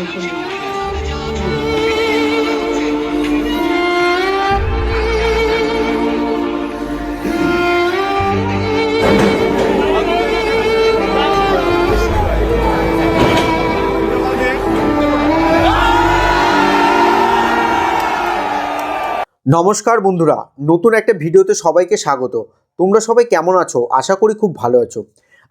নমস্কার বন্ধুরা, নতুন একটা ভিডিওতে সবাইকে স্বাগত। তোমরা সবাই কেমন আছো? আশা করি খুব ভালো আছো।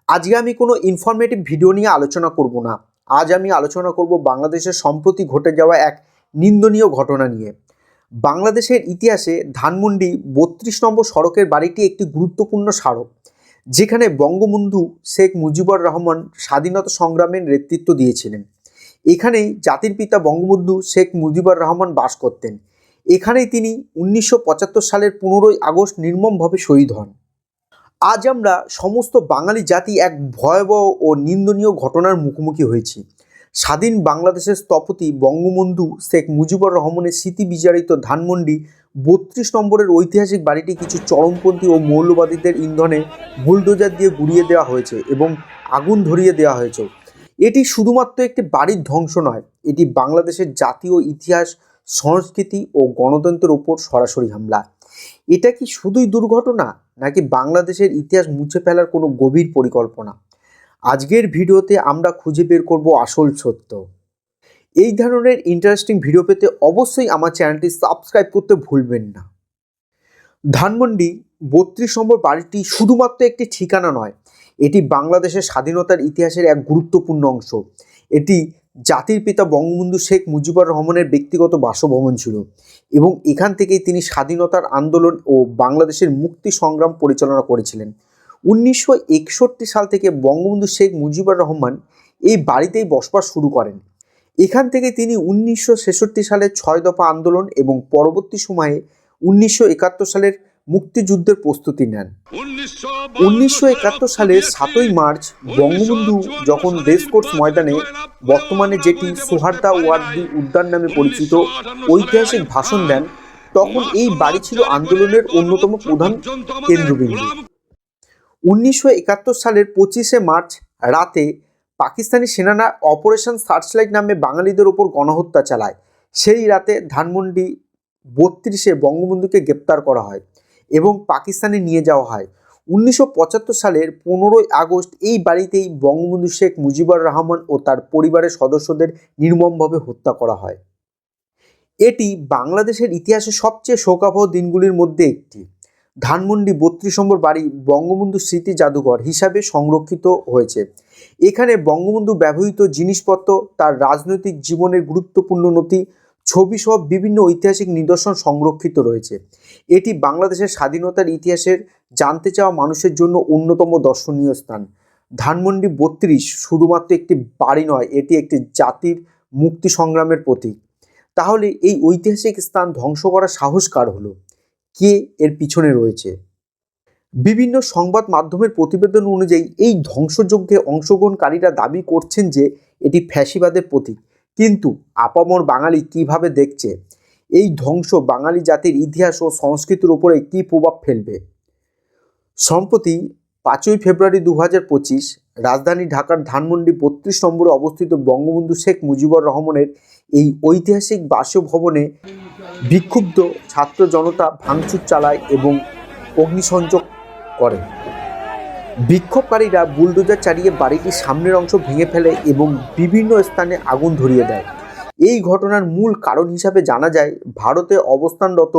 আজকে আমি কোনো ইনফরমেটিভ ভিডিও নিয়ে আলোচনা করব না। আজ আমি আলোচনা করব বাংলাদেশের সম্প্রতি ঘটে যাওয়া এক নিন্দনীয় ঘটনা নিয়ে। বাংলাদেশের ইতিহাসে ধানমন্ডি ৩২ নম্বর সড়কের বাড়িটি একটি গুরুত্বপূর্ণ স্মারক, যেখানে বঙ্গবন্ধু শেখ মুজিবুর রহমান স্বাধীনতা সংগ্রামের নেতৃত্ব দিয়েছিলেন। এখানেই জাতির পিতা বঙ্গবন্ধু শেখ মুজিবুর রহমান বাস করতেন। এখানেই তিনি 1975 সালের 15ই আগস্ট নির্মমভাবে শহীদ হন। আজ আমরা সমস্ত বাঙালি জাতি এক ভয়াবহ ও নিন্দনীয় ঘটনার মুখোমুখি হয়েছি। স্বাধীন বাংলাদেশের স্থপতি বঙ্গবন্ধু শেখ মুজিবুর রহমানের স্মৃতি বিজড়িত ধানমন্ডি ৩২ নম্বরের ঐতিহাসিক বাড়িটি কিছু চরমপন্থী ও মৌলবাদীদের ইন্ধনে বুলডোজার দিয়ে গুড়িয়ে দেওয়া হয়েছে এবং আগুন ধরিয়ে দেওয়া হয়েছে। এটি শুধুমাত্র একটি বাড়ির ধ্বংস নয়, এটি বাংলাদেশের জাতীয় ইতিহাস, সংস্কৃতি ও গণতন্ত্রের ওপর সরাসরি হামলা। এটা কি শুধুই দুর্ঘটনা, নাকি বাংলাদেশের ইতিহাস মুছে ফেলার কোনো গভীর পরিকল্পনা? আজকের ভিডিওতে আমরা খুঁজে বের করব আসল সত্য। এই ধরনের ইন্টারেস্টিং ভিডিও পেতে অবশ্যই আমার চ্যানেলটি সাবস্ক্রাইব করতে ভুলবেন না। ধানমন্ডি ৩২ নম্বর বাড়িটি শুধুমাত্র একটি ঠিকানা নয়, এটি বাংলাদেশের স্বাধীনতার ইতিহাসের এক গুরুত্বপূর্ণ অংশ। এটি জাতির পিতা বঙ্গবন্ধু শেখ মুজিবুর রহমানের ব্যক্তিগত বাসভবন ছিল এবং এখান থেকেই তিনি স্বাধীনতার আন্দোলন ও বাংলাদেশের মুক্তি সংগ্রাম পরিচালনা করেছিলেন। 1961 সাল থেকে বঙ্গবন্ধু শেখ মুজিবুর রহমান এই বাড়িতেই বসবাস শুরু করেন। এখান থেকে তিনি 1966 সালের 6 দফা আন্দোলন এবং পরবর্তী সময়ে 1971 সালের মুক্তিযুদ্ধের প্রস্তুতি নেন। 1971 সালের 7ই মার্চ বঙ্গবন্ধু যখন রেসকোর্স ময়দানে, বর্তমানে যেটি সোহরাওয়ার্দী উদ্যান নামে পরিচিত, ঐতিহাসিক ভাষণ দেন, তখন এই বাড়ি ছিল আন্দোলনের অন্যতম প্রধান কেন্দ্রবিন্দু। 1971 সালের 25শে মার্চ রাতে পাকিস্তানি সেনারা অপারেশন সার্চলাইট নামে বাঙালিদের ওপর গণহত্যা চালায়। সেই রাতে ধানমন্ডি 32-এ বঙ্গবন্ধুকে গ্রেপ্তার করা হয় এবং পাকিস্তানে নিয়ে যাওয়া হয়। 1975 সালের 15ই আগস্ট এই বাড়িতেই বঙ্গবন্ধু শেখ মুজিবুর রহমান ও তার পরিবারের সদস্যদের নির্মমভাবে হত্যা করা হয়। এটি বাংলাদেশের ইতিহাসে সবচেয়ে শোকাবহ দিনগুলির মধ্যে একটি। ধানমন্ডি ৩২ নম্বর বাড়ি বঙ্গবন্ধু স্মৃতি জাদুঘর হিসাবে সংরক্ষিত হয়েছে। এখানে বঙ্গবন্ধু ব্যবহৃত জিনিসপত্র, তার রাজনৈতিক জীবনের গুরুত্বপূর্ণ নথি, ছবি সহ বিভিন্ন ঐতিহাসিক নিদর্শন সংরক্ষিত রয়েছে। এটি বাংলাদেশের স্বাধীনতার ইতিহাসের জানতে চাওয়া মানুষের জন্য অন্যতম দর্শনীয় স্থান। ধানমন্ডি ৩২ শুধুমাত্র একটি বাড়ি নয়, এটি একটি জাতির মুক্তি সংগ্রামের প্রতীক। তাহলে এই ঐতিহাসিক স্থান ধ্বংস করার সাহস কার হলো? কে এর পিছনে রয়েছে? বিভিন্ন সংবাদ মাধ্যমের প্রতিবেদন অনুযায়ী এই ধ্বংসযজ্ঞে অংশগ্রহণকারীরা দাবি করছেন যে এটি ফ্যাসিবাদের প্রতীক। কিন্তু আপামর বাঙালি কিভাবে দেখছে? এই ধ্বংস বাঙালি জাতির ইতিহাস ও সংস্কৃতির উপরে কী প্রভাব ফেলবে? সম্প্রতি 5ই ফেব্রুয়ারি 2025 রাজধানী ঢাকার ধানমন্ডি ৩২ নম্বরে অবস্থিত বঙ্গবন্ধু শেখ মুজিবুর রহমানের এই ঐতিহাসিক বাসভবনে বিক্ষুব্ধ ছাত্র জনতা ভাঙচুর চালায় এবং অগ্নিসংযোগ করে। বিক্ষোভকারীরা বুলডোজার চালিয়ে বাড়িটির সামনের অংশ ভেঙে ফেলে এবং বিভিন্ন স্থানে আগুন ধরিয়ে দেয়। এই ঘটনার মূল কারণ হিসাবে জানা যায়, ভারতে অবস্থানরত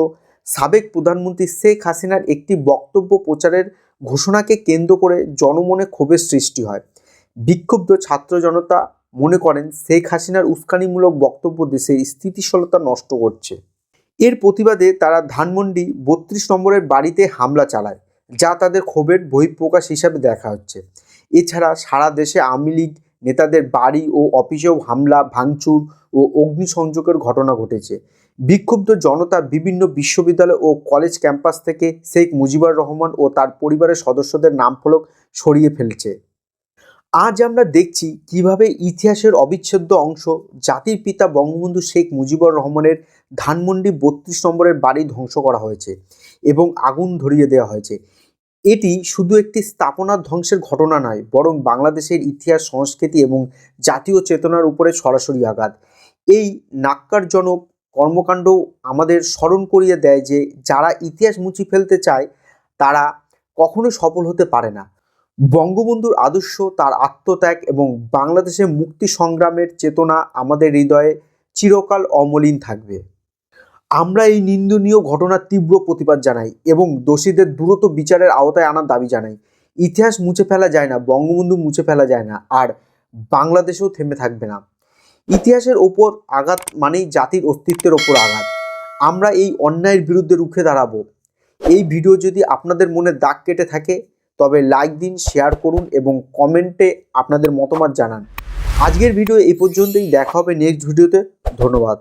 সাবেক প্রধানমন্ত্রী শেখ হাসিনার একটি বক্তব্য প্রচারের ঘোষণাকে কেন্দ্র করে জনমনে ক্ষোভের সৃষ্টি হয়। বিক্ষুব্ধ ছাত্র জনতা মনে করেন শেখ হাসিনার উস্কানিমূলক বক্তব্য দেশের স্থিতিশীলতা নষ্ট করছে। এর প্রতিবাদে তারা ধানমন্ডি ৩২ নম্বরের বাড়িতে হামলা চালায়, যা তাদের ক্ষোভের বহিঃপ্রকাশ হিসাবে দেখা হচ্ছে। এছাড়া সারা দেশে আওয়ামী লীগ নেতাদের বাড়ি ও অফিসেও হামলা, ভাঙচুর ও অগ্নিসংযোগের ঘটনা ঘটেছে। বিক্ষুব্ধ জনতা বিভিন্ন বিশ্ববিদ্যালয় ও কলেজ ক্যাম্পাস থেকে শেখ মুজিবুর রহমান ও তার পরিবারের সদস্যদের নামফলক সরিয়ে ফেলছে। আজ আমরা দেখছি কিভাবে ইতিহাসের অবিচ্ছেদ্য অংশ জাতির পিতা বঙ্গবন্ধু শেখ মুজিবুর রহমানের ধানমন্ডি ৩২ নম্বরের বাড়ি ধ্বংস করা হয়েছে এবং আগুন ধরিয়ে দেওয়া হয়েছে। এটি শুধু একটি স্থাপনার ধ্বংসের ঘটনা নয়, বরং বাংলাদেশের ইতিহাস, সংস্কৃতি এবং জাতীয় চেতনার উপরে সরাসরি আঘাত। এই ন্যাক্কারজনক কর্মকাণ্ড আমাদের স্মরণ করিয়ে দেয় যে যারা ইতিহাস মুছে ফেলতে চায় তারা কখনো সফল হতে পারে না। বঙ্গবন্ধুর আদর্শ, তার আত্মত্যাগ এবং বাংলাদেশের মুক্তি সংগ্রামের চেতনা আমাদের হৃদয়ে চিরকাল অমলিন থাকবে। আমরা এই নিন্দনীয় ঘটনার তীব্র প্রতিবাদ জানাই এবং দোষীদের দ্রুত বিচারের আওতায় আনার দাবি জানাই। ইতিহাস মুছে ফেলা যায় না, বঙ্গবন্ধু মুছে ফেলা যায় না, আর বাংলাদেশেও থেমে থাকবে না। ইতিহাসের ওপর আঘাত মানেই জাতির অস্তিত্বের ওপর আঘাত। আমরা এই অন্যায়ের বিরুদ্ধে রুখে দাঁড়াবো। এই ভিডিও যদি আপনাদের মনে দাগ কেটে থাকে তবে লাইক দিন, শেয়ার করুন এবং কমেন্টে আপনাদের মতামত জানান। আজকের ভিডিও এই পর্যন্তই, দেখা হবে নেক্সট ভিডিওতে। ধন্যবাদ।